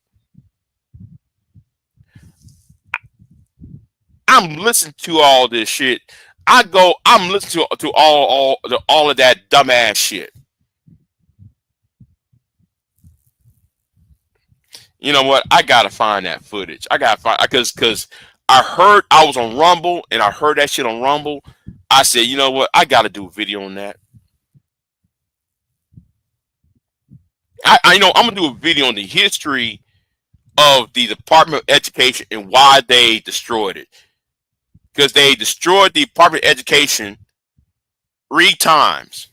I'm listening to all this shit. I'm listening to all of that dumbass shit. You know what? I gotta find that footage. I gotta find because I was on Rumble and I heard that shit on Rumble. I said, you know what? I gotta do a video on that. I know I'm gonna do a video on the history of the Department of Education and why they destroyed it. Because they destroyed the Department of Education 3 times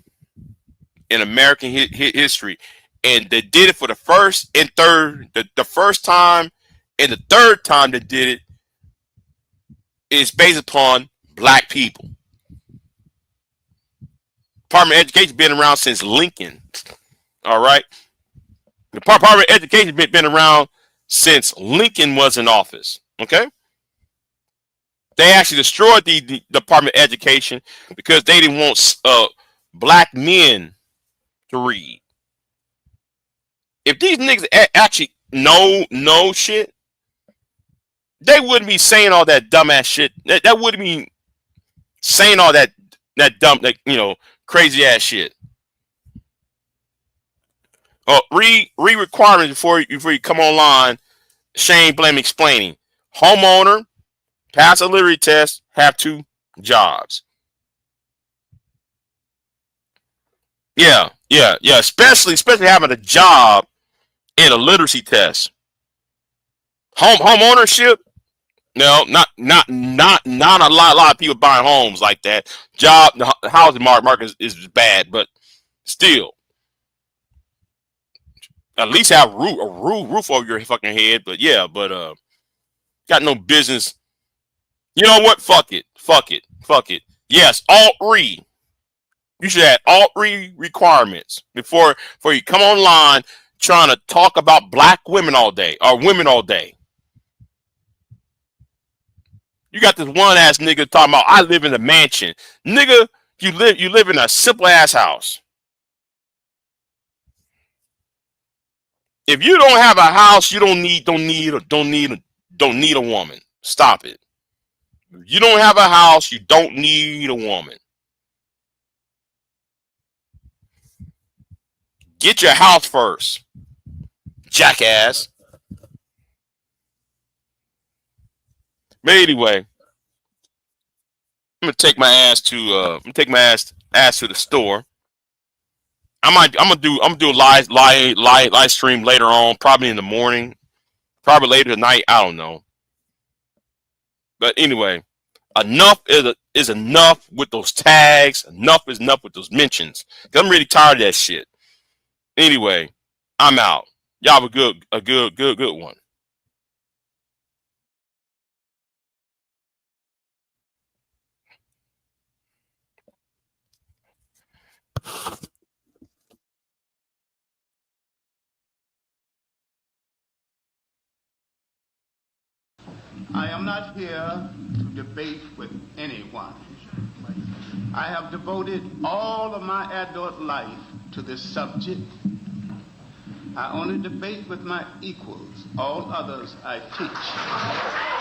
in American history, and they did it for the first and third. The first time and the third time they did it is based upon black people. Department of Education been around since Lincoln. All right, the Department of Education been around since Lincoln was in office. Okay, they actually destroyed the Department of Education because they didn't want black men to read. If these niggas actually know shit, they wouldn't be saying all that dumbass shit. That wouldn't be saying all that dumb, crazy ass shit. Oh, read requirements before you come online. Shame, blame, explaining. Homeowner, pass a literacy test, have 2 jobs. Yeah. Especially having a job in a literacy test. Home ownership. No, not a lot of people buying homes like that. The housing market is bad, but still, at least have roof over your fucking head. But yeah, got no business. You know what? Fuck it. Yes, all three. You should have all three requirements before you come online trying to talk about black women all day or women all day. You got this one ass nigga talking about I live in a mansion. Nigga, you live in a simple ass house. If you don't have a house, you don't need a woman. Stop it. If you don't have a house, you don't need a woman. Get your house first, jackass. But anyway, I'm gonna take my ass to the store. I'm gonna do a live stream later on, probably in the morning, probably later tonight. I don't know. But anyway, enough is enough with those tags. Enough is enough with those mentions. I'm really tired of that shit. Anyway, I'm out. Y'all have a good one. I am not here to debate with anyone. I have devoted all of my adult life to this subject. I only debate with my equals. All others I teach.